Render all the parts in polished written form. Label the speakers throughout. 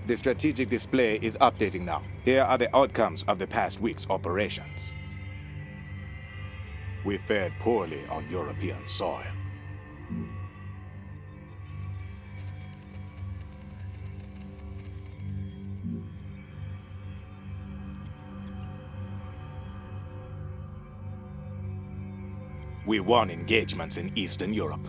Speaker 1: The strategic display is updating now. Here are the outcomes of the past week's operations. We fared poorly on European soil. We won engagements in Eastern Europe.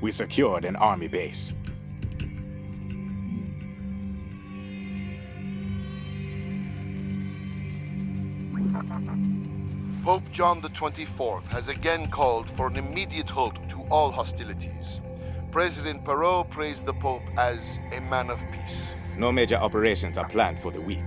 Speaker 1: We secured an army base.
Speaker 2: Pope John the 24th has again called for an immediate halt to all hostilities. President Perrault praised the Pope as a man of peace.
Speaker 1: No major operations are planned for the week.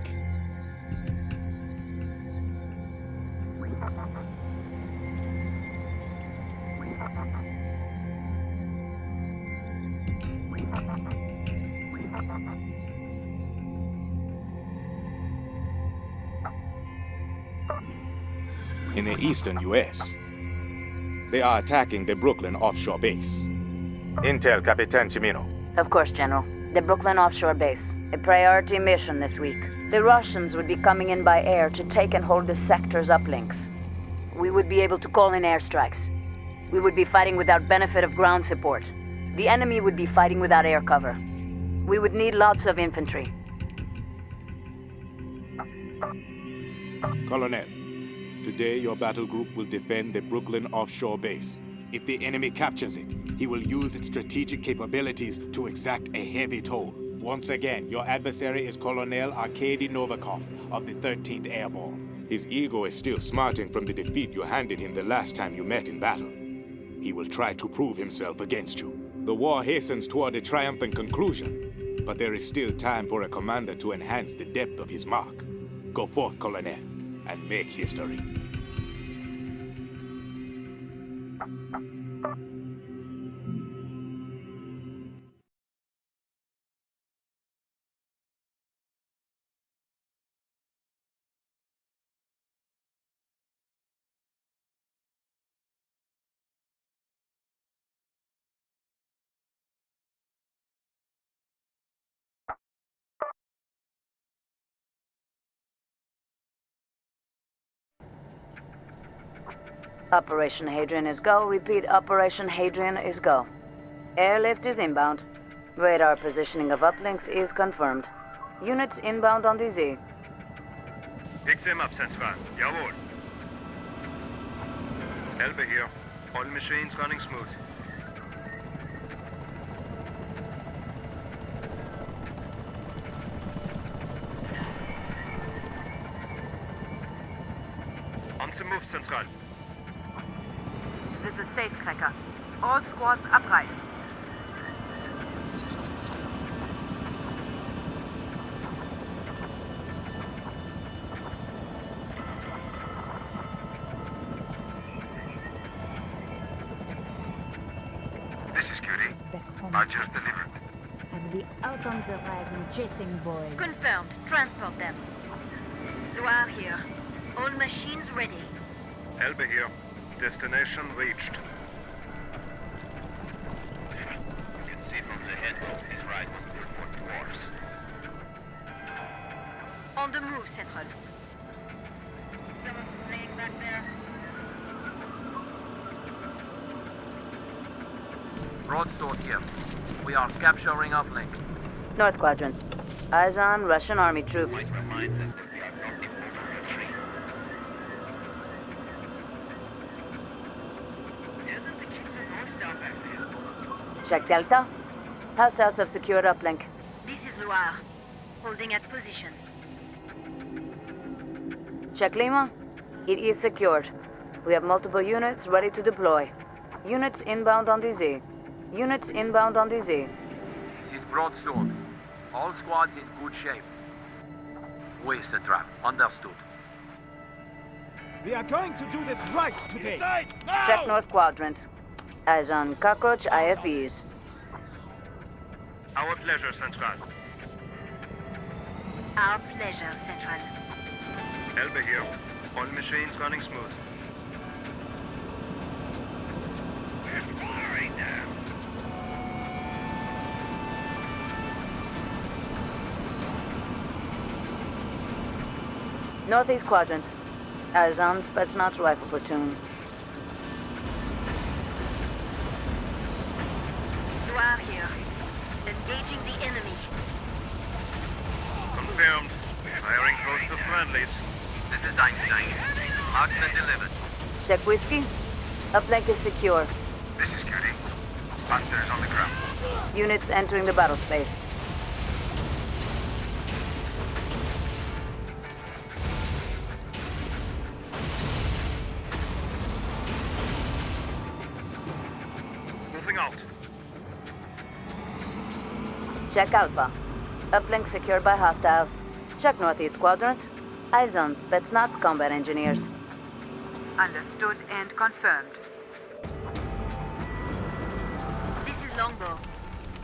Speaker 1: In the eastern U.S., they are attacking the Brooklyn offshore base. Intel, Capitan Chimino.
Speaker 3: Of course, General. The Brooklyn offshore base. A priority mission this week. The Russians would be coming in by air to take and hold the sector's uplinks. We would be able to call in airstrikes. We would be fighting without benefit of ground support. The enemy would be fighting without air cover. We would need lots of infantry.
Speaker 1: Colonel, today your battle group will defend the Brooklyn offshore base. If the enemy captures it, he will use its strategic capabilities to exact a heavy toll. Once again, your adversary is Colonel Arkady Novikov of the 13th Airborne. His ego is still smarting from the defeat you handed him the last time you met in battle. He will try to prove himself against you. The war hastens toward a triumphant conclusion, but there is still time for a commander to enhance the depth of his mark. Go forth, Colonel, and make history.
Speaker 3: Operation Hadrian is go. Repeat, Operation Hadrian is go. Airlift is inbound. Radar positioning of uplinks is confirmed. Units inbound on the Z.
Speaker 4: XM up, Central. Jawohl. Elbe here. All machines running smooth. On the move, Central.
Speaker 5: This is safe, Cracker. All squads upright.
Speaker 6: This is Curie. Badgers delivered.
Speaker 7: And we out on the rise and chasing boys.
Speaker 8: Confirmed. Transport them. Loire here. All machines ready.
Speaker 4: Elbe here. Destination reached.
Speaker 6: You can see from the head this ride was built for dwarves.
Speaker 8: On the move, Central. Someone playing back there.
Speaker 9: Broadsword here. We are capturing uplink.
Speaker 3: North Quadrant. Eyes on Russian army troops.
Speaker 6: Might remind them that we are not in order retreat.
Speaker 8: Doesn't the keep the North Star back there?
Speaker 3: Check Delta. Hostiles have secured uplink.
Speaker 8: This is Loire. Holding at position.
Speaker 3: Check Lima. It is secured. We have multiple units ready to deploy. Units inbound on the Z. Units inbound on the Z.
Speaker 9: This is Broadsword. All squads in good shape. Oui, Central. Understood.
Speaker 10: We are going to do this right today.
Speaker 6: Inside, now!
Speaker 3: Check North Quadrant. Eyes on cockroach IFVs.
Speaker 4: Our pleasure, Central.
Speaker 8: Our pleasure, Central.
Speaker 4: Elbe here. All machines running smooth.
Speaker 3: Northeast quadrant. Eyes on Spetsnaz rifle platoon.
Speaker 8: Noir here. Engaging the enemy.
Speaker 4: Confirmed. Firing close to friendlies.
Speaker 6: This is Einstein. Marksman delivered.
Speaker 3: Check whiskey. Uplink is secure.
Speaker 6: This is Cutie. Hunters on the ground.
Speaker 3: Units entering the battle space.
Speaker 4: Moving out.
Speaker 3: Check Alpha. Uplink secured by hostiles. Check Northeast quadrant. Eyes on Spetsnaz combat engineers.
Speaker 5: Understood and confirmed.
Speaker 8: This is Longbow.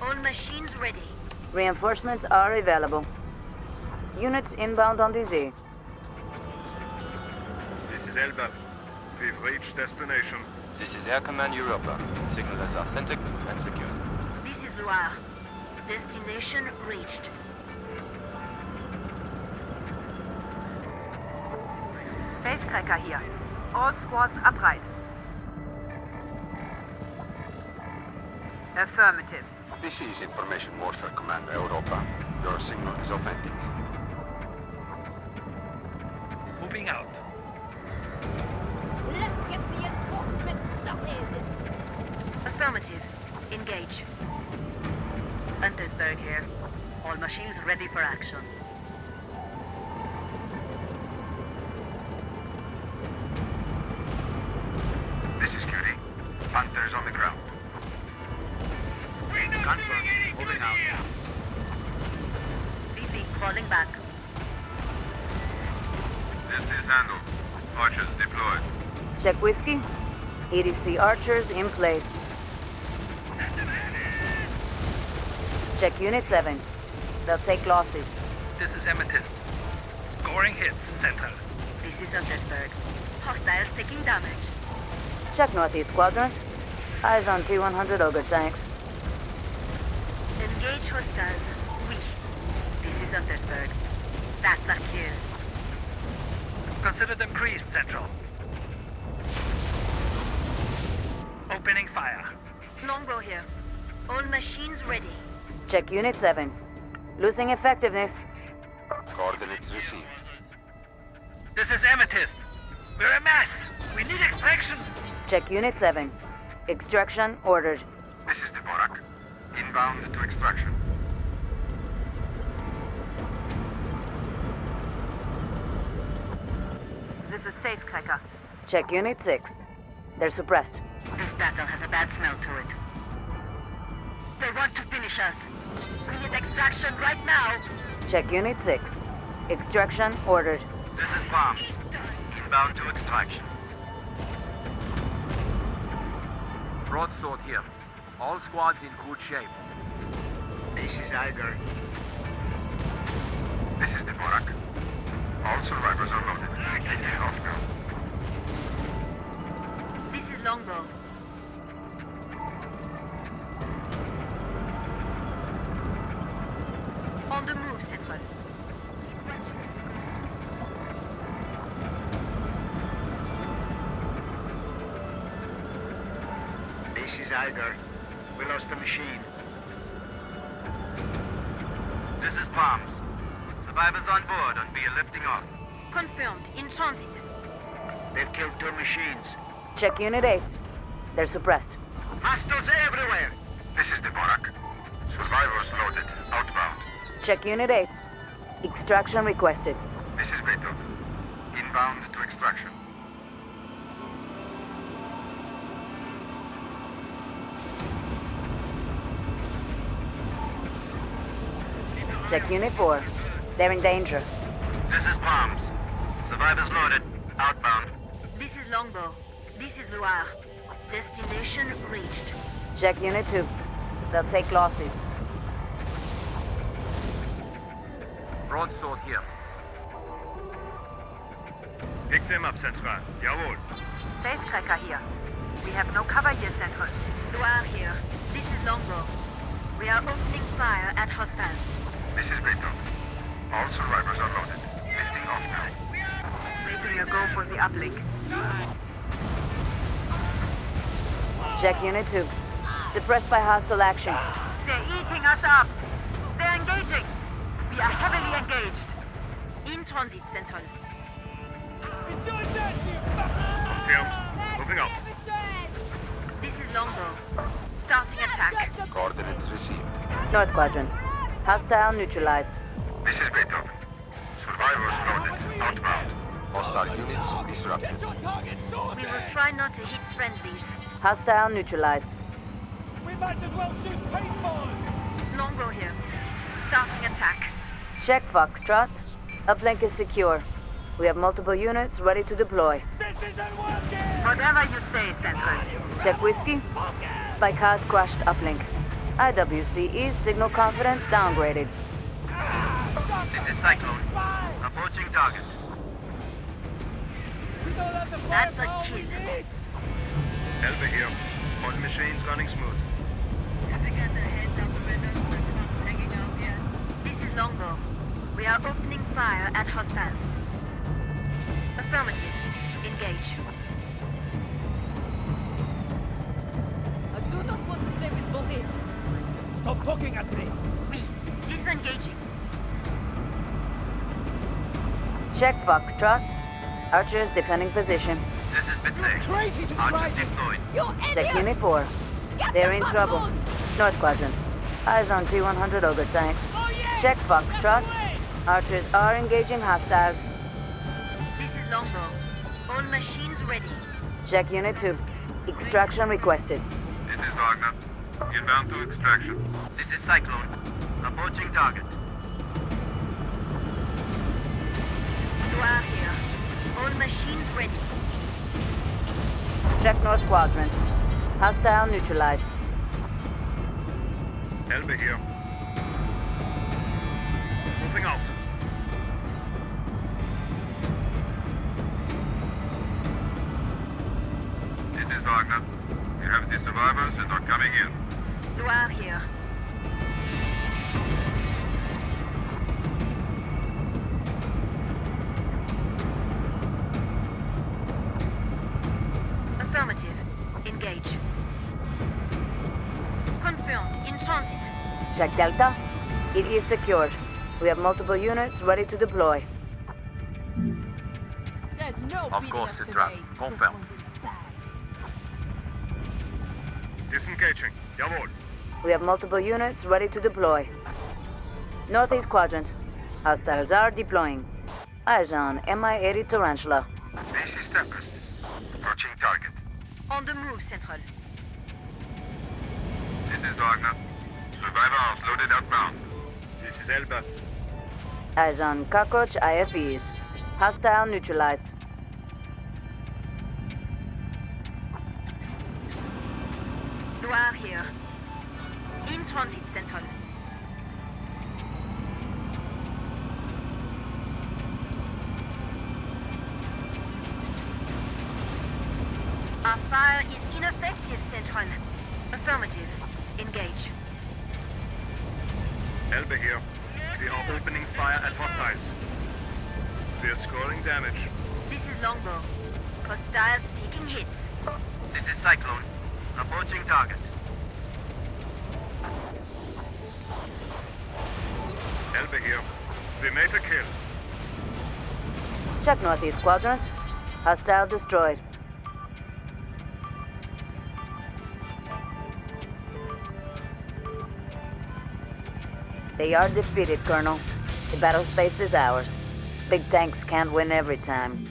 Speaker 8: All machines ready.
Speaker 3: Reinforcements are available. Units inbound on the Z.
Speaker 4: This is Elba. We've reached destination.
Speaker 6: This is Air Command Europa. Signal is authentic and secure.
Speaker 8: This is Loire. Destination reached.
Speaker 5: Safecracker here. All squads upright. Affirmative.
Speaker 11: This is Information Warfare Command Europa. Your signal is authentic.
Speaker 9: Moving out.
Speaker 7: Let's get the enforcement started.
Speaker 8: Affirmative. Engage.
Speaker 5: Huntersburg here. All machines ready for action.
Speaker 6: This is Cutie. Hunters on the ground. Confirmed. Moving out.
Speaker 5: CC crawling back.
Speaker 6: This is handled. Archers deployed.
Speaker 3: Check whiskey. EDC archers in place. Check Unit 7. They'll take losses.
Speaker 9: This is Amethyst. Scoring hits, Central.
Speaker 5: This is Huntersburg. Hostiles taking damage.
Speaker 3: Check Northeast quadrant. Eyes on T-100 Ogre tanks.
Speaker 8: Engage hostiles. Oui.
Speaker 5: This is Huntersburg. That's a kill.
Speaker 9: Consider them creased, Central. Opening fire.
Speaker 8: Longbow here. All machines ready.
Speaker 3: Check Unit 7. Losing effectiveness.
Speaker 11: Coordinates received.
Speaker 9: This is Amethyst. We're a mess. We need extraction.
Speaker 3: Check Unit 7. Extraction ordered.
Speaker 6: This is Dvorak. Inbound to extraction.
Speaker 5: This is Safecracker.
Speaker 3: Check Unit 6. They're suppressed.
Speaker 5: This battle has a bad smell to it.
Speaker 8: They want to finish us. We need extraction right now.
Speaker 3: Check Unit 6. Extraction ordered.
Speaker 6: This is Bombs. Inbound to extraction.
Speaker 9: Broadsword here. All squads in good shape.
Speaker 6: This is Iger. This is Dvorak. All survivors are loaded. Taking off now.
Speaker 8: This is Longbow. On the move, Central.
Speaker 10: This is Iger. We lost the machine.
Speaker 6: This is Bombs. Survivors on board and we are lifting off.
Speaker 8: Confirmed. In transit.
Speaker 10: They've killed 2 machines.
Speaker 3: Check Unit 8. They're suppressed.
Speaker 10: Hostiles everywhere!
Speaker 6: This is Dvorak. Survivors loaded. Outbound.
Speaker 3: Check Unit 8. Extraction requested.
Speaker 6: This is Beto. Inbound to extraction.
Speaker 3: Check Unit 4. They're in danger.
Speaker 6: This is Bombs. Survivors loaded. Outbound.
Speaker 8: This is Longbow. This is Loire. Destination reached.
Speaker 3: Check Unit 2. They'll take losses.
Speaker 9: Broadsword here.
Speaker 4: Pick them up, Central. Jawohl.
Speaker 5: Safecracker here. We have no cover here, Central.
Speaker 8: Loire here. This is Longbow. We are opening fire at hostiles.
Speaker 6: This is Beto. All survivors are loaded. Lifting off now.
Speaker 5: keeping a go for the uplink.
Speaker 3: Check Unit 2. Suppressed by hostile action.
Speaker 5: They're eating us up. They're engaging. We are heavily engaged. In transit, Central.
Speaker 10: Enjoy that, you
Speaker 4: Confirmed. Moving out.
Speaker 5: This is Longbow. Starting attack.
Speaker 11: Coordinates received.
Speaker 3: North Quadrant. Hostile neutralized.
Speaker 11: This is Beethoven. Survivors loaded. Outbound. Hostile units disrupted.
Speaker 5: We will try not to hit friendlies.
Speaker 3: Hostile neutralized.
Speaker 10: We might as well shoot paintballs!
Speaker 5: Longbow here. Starting attack.
Speaker 3: Check Foxtrot. Uplink is secure. We have multiple units ready to deploy.
Speaker 10: This isn't working!
Speaker 5: Whatever you say, Central.
Speaker 3: Check Whiskey. Spike has crushed uplink. IWCE signal confidence downgraded.
Speaker 6: This is Cyclone. Approaching target.
Speaker 10: We don't have the
Speaker 5: That's a
Speaker 10: firepower we
Speaker 5: kill.
Speaker 10: need.
Speaker 4: Elbe here. All machines running smooth.
Speaker 5: This is Longbow. We are opening fire at hostiles. Affirmative. Engage.
Speaker 7: I do not want to play with Boris.
Speaker 10: Stop looking at me!
Speaker 5: We. Disengaging.
Speaker 3: Check Foxtrot. Archers defending position.
Speaker 6: This is Bitsy.
Speaker 10: Crazy to try
Speaker 6: Archers
Speaker 10: this!
Speaker 6: deployed.
Speaker 7: You
Speaker 3: Check
Speaker 7: idiot!
Speaker 3: Unit 4.
Speaker 7: Get
Speaker 3: They're
Speaker 7: the
Speaker 3: in trouble.
Speaker 7: backbone!
Speaker 3: North Quadrant. Eyes on T-100 Ogre tanks. Check Foxtrot. Archers are engaging hostiles.
Speaker 5: This is Longbow. All machines ready.
Speaker 3: Check Unit 2. Extraction requested.
Speaker 4: This is Wagner. Inbound to extraction.
Speaker 6: This is Cyclone. Approaching target.
Speaker 5: ENDWAR here. All machines ready.
Speaker 3: Check North Quadrant. Hostile neutralized.
Speaker 4: Elbe here. Moving out. This is Wagner. We have the survivors and are coming in.
Speaker 5: ENDWAR here. Affirmative. Engage. Confirmed. In transit.
Speaker 3: Check Delta. It is secured. We have multiple units ready to deploy.
Speaker 7: There's no
Speaker 9: Of
Speaker 7: beating
Speaker 9: course,
Speaker 7: us
Speaker 9: Citra.
Speaker 7: today.
Speaker 9: Confirmed.
Speaker 7: This one's in the bag.
Speaker 4: Disengaging. Jawohl.
Speaker 3: We have multiple units ready to deploy. Northeast Quadrant. Hostiles are deploying. Eyes on Mi-80 Tarantula.
Speaker 11: This is Tempest. Approaching target.
Speaker 5: On the move, Central.
Speaker 4: This is Wagner. Survivors loaded outbound. This is Elbe.
Speaker 3: Eyes on Cockroach IFEs. Hostile neutralized.
Speaker 5: ENDWAR here. In transit, Central. Our fire is ineffective, Central. Affirmative. Engage.
Speaker 4: Elbe here. We are opening fire at hostiles. We are scoring damage.
Speaker 5: This is Longbow. Hostiles taking hits.
Speaker 6: This is Cyclone. Approaching target.
Speaker 4: Elbe here. We made a kill.
Speaker 3: Check Northeast Quadrant. Hostile destroyed. They are defeated, Colonel. The battle space is ours. Big tanks can't win every time.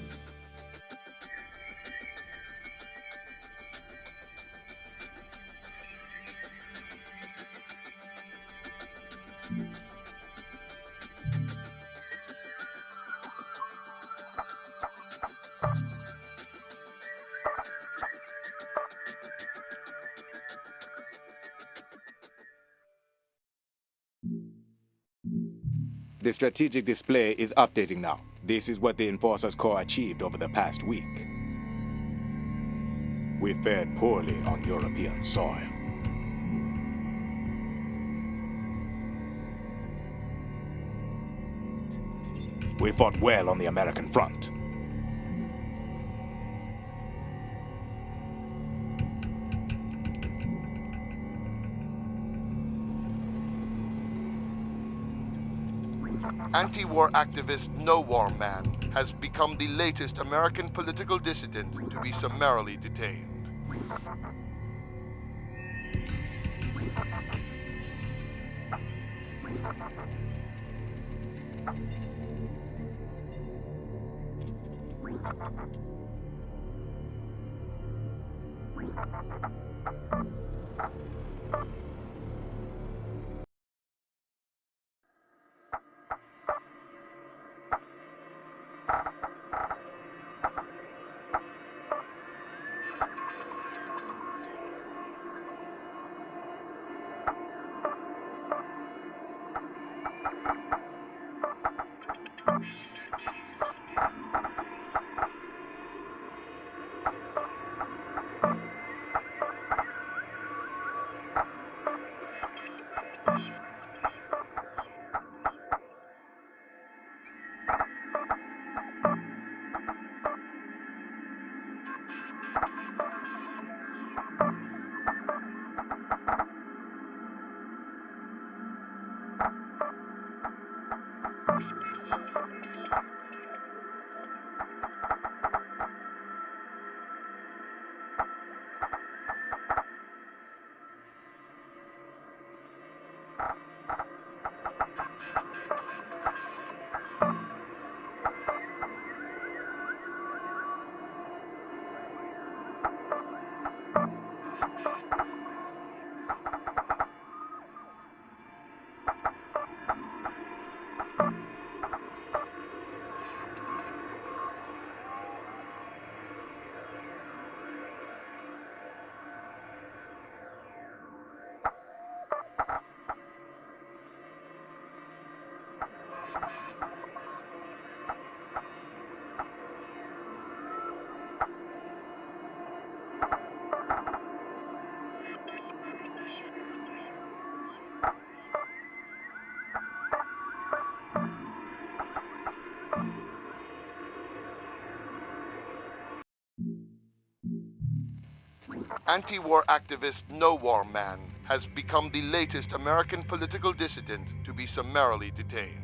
Speaker 1: The strategic display is updating now. This is what the Enforcers Corps achieved over the past week. We fared poorly on European soil. We fought well on the American front.
Speaker 2: Anti-war activist No War Man has become the latest American political dissident to be summarily detained. Anti-war activist No War Man has become the latest American political dissident to be summarily detained.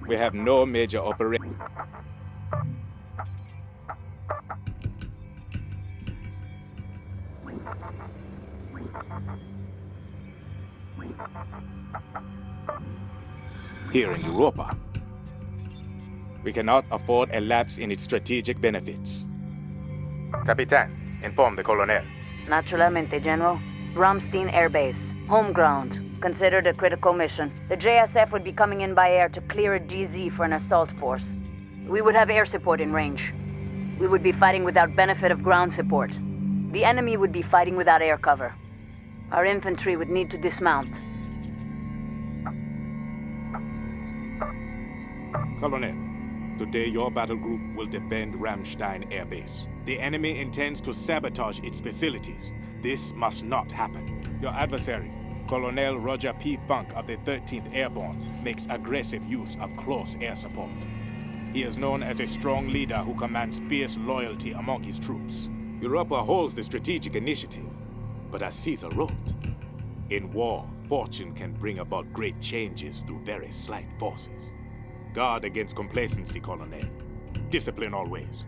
Speaker 1: We have no major operation. Here in Europa. We cannot afford a lapse in its strategic benefits. Capitan, inform the Colonel.
Speaker 3: Naturalmente, General. Ramstein Air Base. Home ground. Considered a critical mission. The JSF would be coming in by air to clear a DZ for an assault force. We would have air support in range. We would be fighting without benefit of ground support. The enemy would be fighting without air cover. Our infantry would need to dismount.
Speaker 1: Colonel, today your battle group will defend Ramstein Air Base. The enemy intends to sabotage its facilities. This must not happen. Your adversary, Colonel Roger P. Funk of the 13th Airborne, makes aggressive use of close air support. He is known as a strong leader who commands fierce loyalty among his troops. Europa holds the strategic initiative, but as Caesar wrote, in war, fortune can bring about great changes through very slight forces. Guard against complacency, Colonel. Discipline always.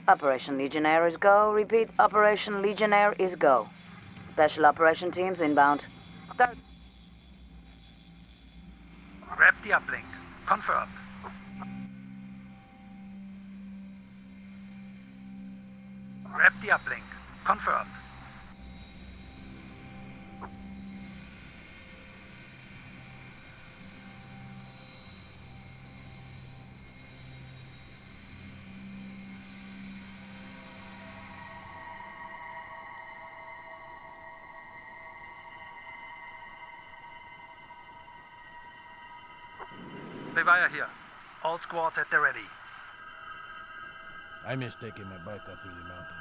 Speaker 3: Operation Legionnaire is go. Repeat, Operation Legionnaire is go. Special operation teams inbound.
Speaker 9: Grab the uplink. Confirmed. Grab the uplink. Confirmed. Levaya here. All squads at the ready.
Speaker 12: I miss taking my bike out through the mountains.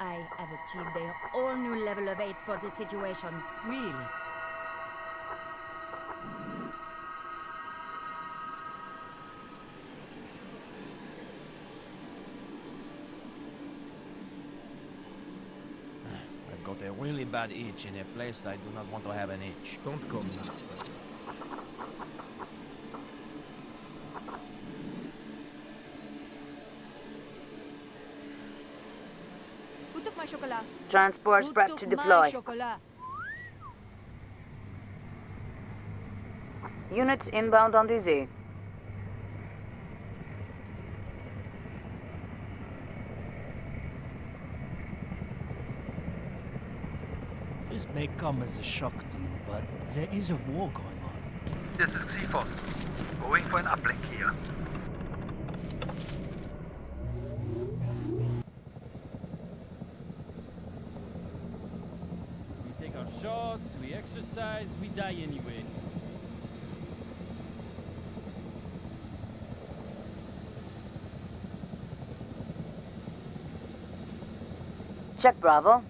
Speaker 7: I have achieved a whole new level of hate for this situation. Really.
Speaker 12: I've got a really bad itch in a place I do not want to have an itch. Don't go nuts, brother.
Speaker 7: Who took my chocolate?
Speaker 3: Transports
Speaker 7: Who
Speaker 3: prepped
Speaker 7: took
Speaker 3: to
Speaker 7: my
Speaker 3: deploy.
Speaker 7: chocolate?
Speaker 3: Units inbound on the Z.
Speaker 12: This may come as a shock to you, but there is a war going on.
Speaker 9: This is Xephos. Going for an uplink here.
Speaker 13: We take our shots, we exercise, we die anyway.
Speaker 3: Check Bravo.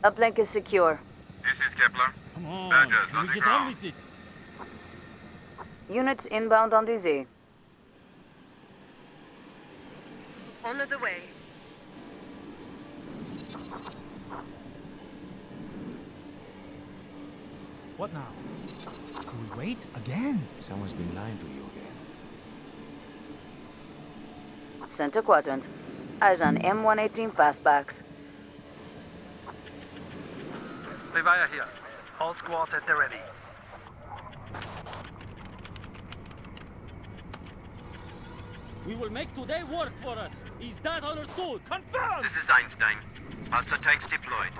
Speaker 3: Uplink is secure.
Speaker 11: This is Kepler.
Speaker 13: Come on,
Speaker 11: Badgers
Speaker 13: can
Speaker 11: on
Speaker 13: we
Speaker 11: the
Speaker 13: get
Speaker 11: ground.
Speaker 13: on with it?
Speaker 3: Units inbound on the Z.
Speaker 5: On the way.
Speaker 10: What now? Do we wait again?
Speaker 12: Someone's been lying to you again.
Speaker 3: Center quadrant. Eyes on M118 fastbacks.
Speaker 9: Levaya here. All squads at the ready.
Speaker 13: We will make today work for us. Is that understood?
Speaker 10: Confirmed!
Speaker 6: This is Einstein. Panzer tanks deployed.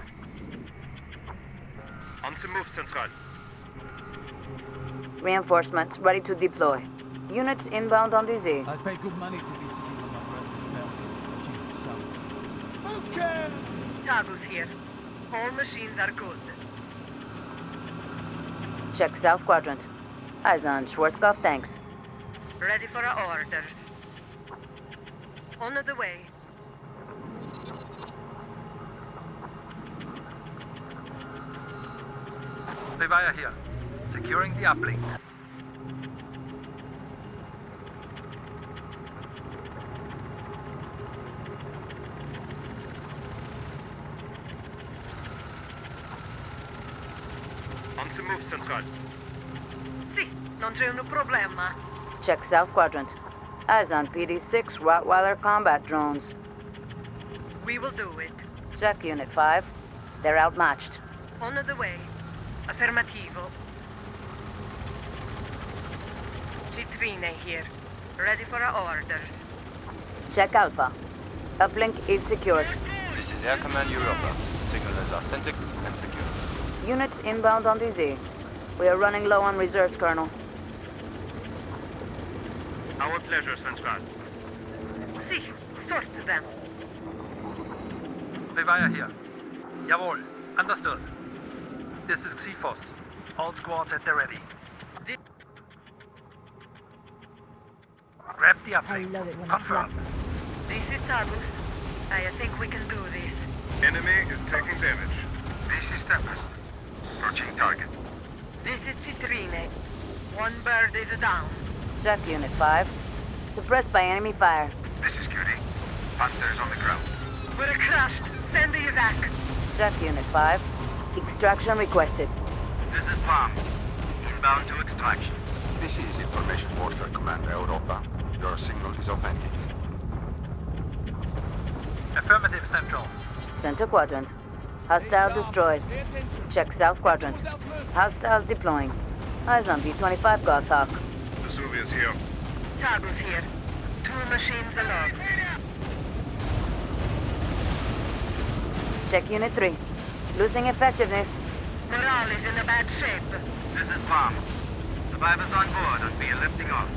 Speaker 4: On the move, Central.
Speaker 3: Reinforcements ready to deploy. Units inbound on the Z.
Speaker 10: I'd pay good money to be sitting on my brother's balcony watching the sun. Okay!
Speaker 5: Tagus here. All machines are good.
Speaker 3: Check south quadrant. Eyes on Schwarzkopf tanks.
Speaker 5: Ready for our orders. On the way.
Speaker 9: Levaya here. Securing the uplink.
Speaker 4: On the move, Central.
Speaker 5: Sì, non c'è un problema.
Speaker 3: Check south quadrant. Eyes on PD-6 Rottweiler combat drones.
Speaker 5: We will do it.
Speaker 3: Check Unit 5. They're outmatched.
Speaker 5: On the way. Affermativo. Citrine here. Ready for our orders.
Speaker 3: Check Alpha. Uplink is secured.
Speaker 6: This is Air Command Europa. Signal is authentic and secure.
Speaker 3: Units inbound on the Z. We are running low on reserves, Colonel.
Speaker 4: Our pleasure, Central.
Speaker 5: Sì, sort them.
Speaker 9: Levaya here. Jawohl. Understood. This is Xephos. All squads at the ready. Grab the uplink.
Speaker 7: I love it when
Speaker 9: Confirm.
Speaker 5: This is Tagus. I think we can do this.
Speaker 4: Enemy is taking damage.
Speaker 11: This is Tempest. Approaching target.
Speaker 5: This is Citrine. One bird is down.
Speaker 3: Check Unit 5. Suppressed by enemy fire.
Speaker 11: This is QD. Panthers on the ground.
Speaker 5: We're crushed. Send the evac.
Speaker 3: Check Unit 5. Extraction requested.
Speaker 6: This is Palm. Inbound to extraction.
Speaker 11: This is Information Warfare Command Europa. Your signal is authentic.
Speaker 9: Affirmative, Central.
Speaker 3: Center quadrant. Hostile destroyed. Check south quadrant. Hostiles deploying. Eyes on B-25 Goshawk.
Speaker 4: Vesuvius here.
Speaker 5: Tagus here. 2 machines lost.
Speaker 3: Check Unit 3. Losing effectiveness.
Speaker 5: Morale is in a bad shape.
Speaker 6: This is Palm. The
Speaker 9: Survivors on board and be lifting off.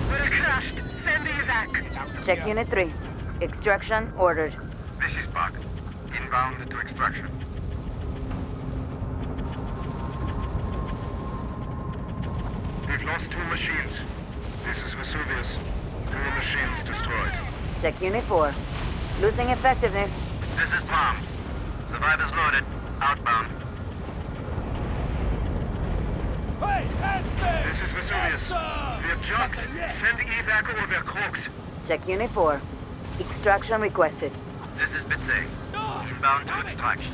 Speaker 5: We're crashed. Send the evac.
Speaker 3: Check Unit 3. Extraction ordered.
Speaker 11: This is Buck. Inbound to extraction.
Speaker 4: We've lost 2 machines. This is Vesuvius. 2 machines destroyed.
Speaker 3: Check Unit 4. Losing effectiveness.
Speaker 9: This is Palm. Survivors loaded. Outbound.
Speaker 10: Hey, Esme!
Speaker 4: This is Vesuvius. We're junked. Send evac or we're croaked.
Speaker 3: Check Unit 4. Extraction requested.
Speaker 9: This is Bitsy. Inbound to extraction.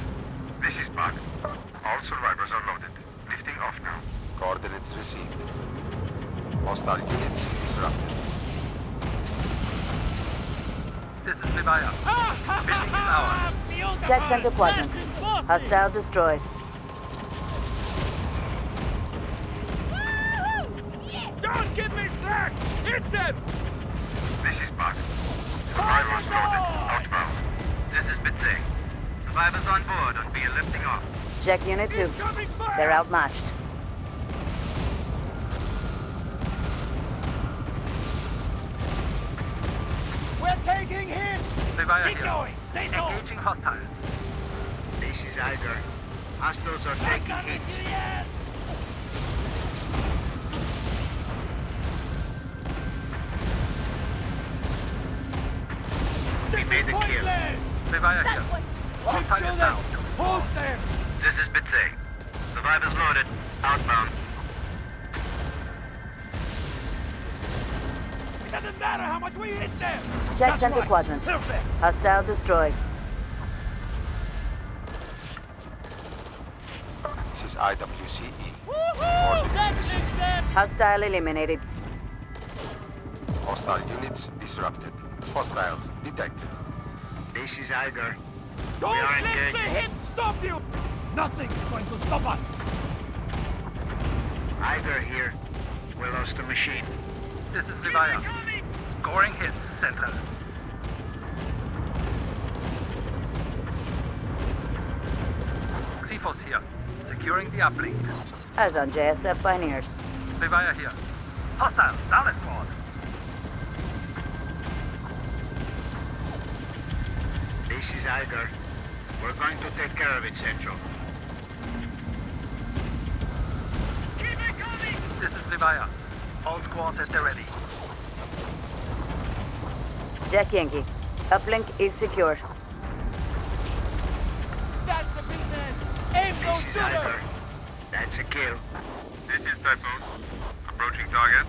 Speaker 11: This is Buck. All survivors are loaded. Lifting off now.
Speaker 2: Coordinates received. Hostile units disrupted.
Speaker 9: This is Levaya. Building is ours.
Speaker 3: Check center quadrant. Hostile destroyed.
Speaker 10: Don't give me slack! Hit them!
Speaker 11: This is Buck. Survivors loaded. Outbound.
Speaker 9: This is Bitsy. Survivors on board and be lifting off.
Speaker 3: Check Unit 2. They're outmatched.
Speaker 10: We're taking hits!
Speaker 9: Levaya
Speaker 10: Keep
Speaker 9: here.
Speaker 10: going! Stay so!
Speaker 9: Engaging hostiles.
Speaker 6: This is Iger. Hostiles are taking hits.
Speaker 10: We
Speaker 6: made the kill.
Speaker 9: Levaya here. Hostile is down.
Speaker 10: Hold them!
Speaker 9: This is Bitsy. Survivors loaded. Outbound.
Speaker 10: It doesn't matter how much we hit them!
Speaker 3: Check
Speaker 10: That's
Speaker 3: center
Speaker 10: right.
Speaker 3: quadrant.
Speaker 10: Perfect!
Speaker 3: Hostile destroyed.
Speaker 2: This is IWCE. Coordinates received.
Speaker 3: Hostile eliminated.
Speaker 2: Hostile units disrupted. Hostiles detected.
Speaker 6: This is Iger.
Speaker 10: Don't
Speaker 6: We are
Speaker 10: let the
Speaker 6: engaging.
Speaker 10: hit stop you! Nothing is going to stop us!
Speaker 6: Iger here. We lost a machine.
Speaker 9: This is Levaya. Scoring hits, Central. Xephos here. Securing the uplink.
Speaker 3: As on JSF Pioneers.
Speaker 9: Levaya here. Hostiles, down a squad.
Speaker 6: This is Iger. We're going to take care of it, Central.
Speaker 9: This is Levaya. All squads at the ready.
Speaker 3: Jack Yankee. Uplink is secured.
Speaker 10: That's the business! Aim those
Speaker 6: This is
Speaker 10: shooters!
Speaker 6: Iger. That's a kill.
Speaker 11: This is Typhoon. Approaching target.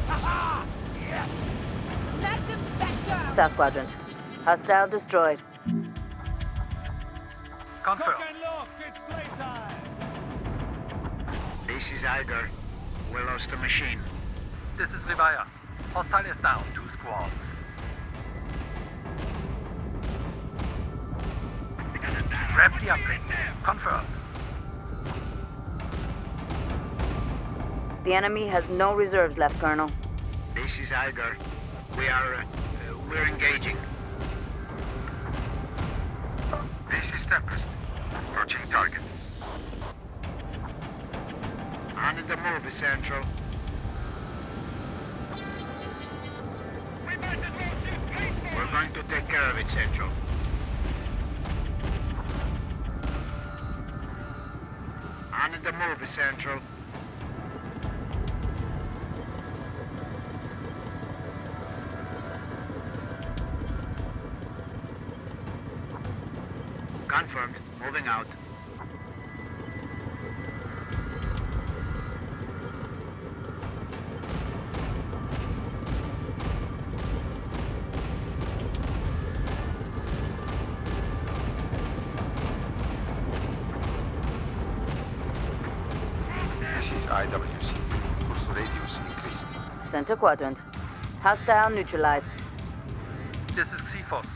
Speaker 10: Ha-ha! Yes!
Speaker 7: Smack them back down!
Speaker 3: South quadrant. Hostile destroyed.
Speaker 9: Confirm.
Speaker 10: Cock and look! It's playtime!
Speaker 6: This is Iger. We lost a machine.
Speaker 9: This is Levaya. Hostile is down. 2 squads. Grab the uplink. Confirmed.
Speaker 3: The enemy has no reserves left, Colonel.
Speaker 6: This is Iger. We're engaging.
Speaker 11: This is Tempest. Approaching target.
Speaker 6: On the move, Central. We're going to take care of it, Central. On the move, Central. Confirmed. Moving out.
Speaker 2: This is IWC. Course radius increased.
Speaker 3: Center quadrant. Hostile neutralized.
Speaker 9: This is Xephos.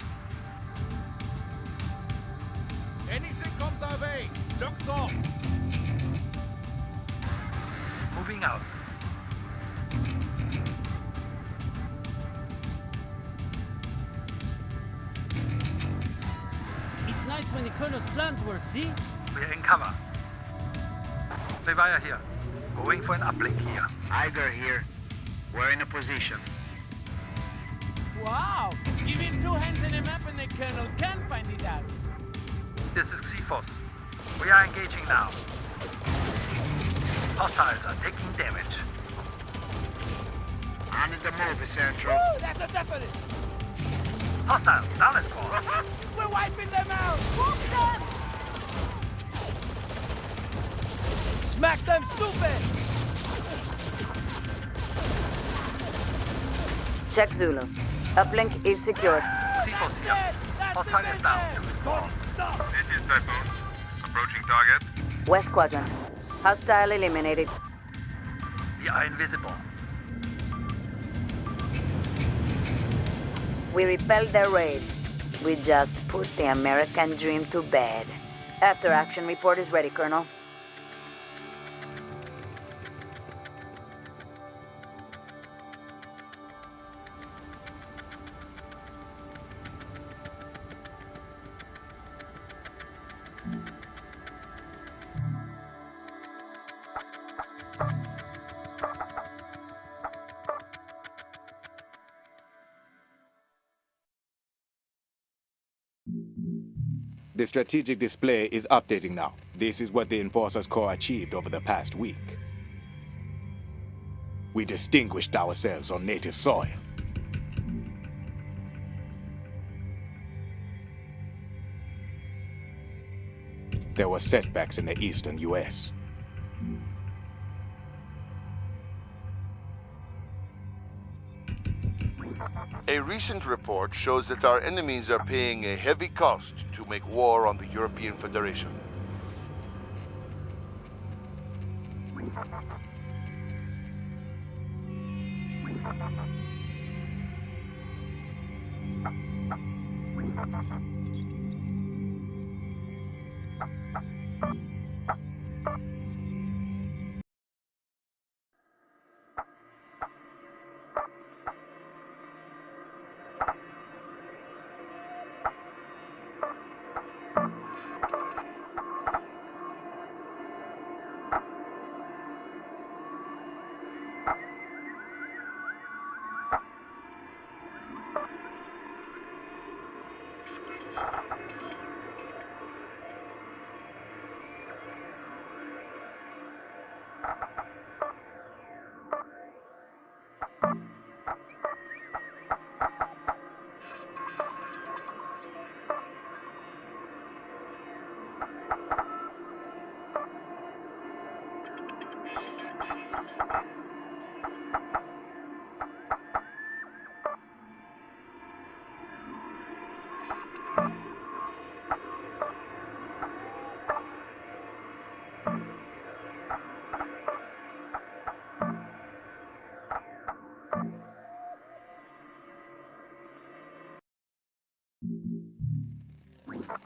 Speaker 10: Anything comes our way! Looks off!
Speaker 9: Moving out.
Speaker 13: It's nice when the Colonel's plans work, see?
Speaker 9: We're in cover. Levaya here. Going for an uplink here.
Speaker 6: Eiger here. We're in a position.
Speaker 12: Wow! Give him 2 hands and a map and the Colonel can find his ass.
Speaker 9: This is Xephos. We are engaging now. Hostiles are taking damage.
Speaker 6: On the move, Central.
Speaker 12: Woo, that's a definite!
Speaker 9: Hostiles, down a squad.
Speaker 12: We're wiping them out! Whoop them! Smack them, stupid!
Speaker 3: Check Zulu. Uplink is secured.
Speaker 9: Xephos here. Hostile is down. 2 squads.
Speaker 11: This is Typhoon. Approaching target.
Speaker 3: West Quadrant. Hostile eliminated.
Speaker 9: We are invisible.
Speaker 3: We repelled their raid. We just put the American dream to bed. After action report is ready, Colonel.
Speaker 1: The strategic display is updating now. This is what the Enforcers Corps achieved over the past week. We distinguished ourselves on native soil. There were setbacks in the eastern U.S.
Speaker 2: A recent report shows that our enemies are paying a heavy cost to make war on the European Federation.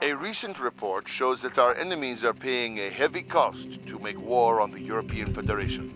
Speaker 2: A recent report shows that our enemies are paying a heavy cost to make war on the European Federation.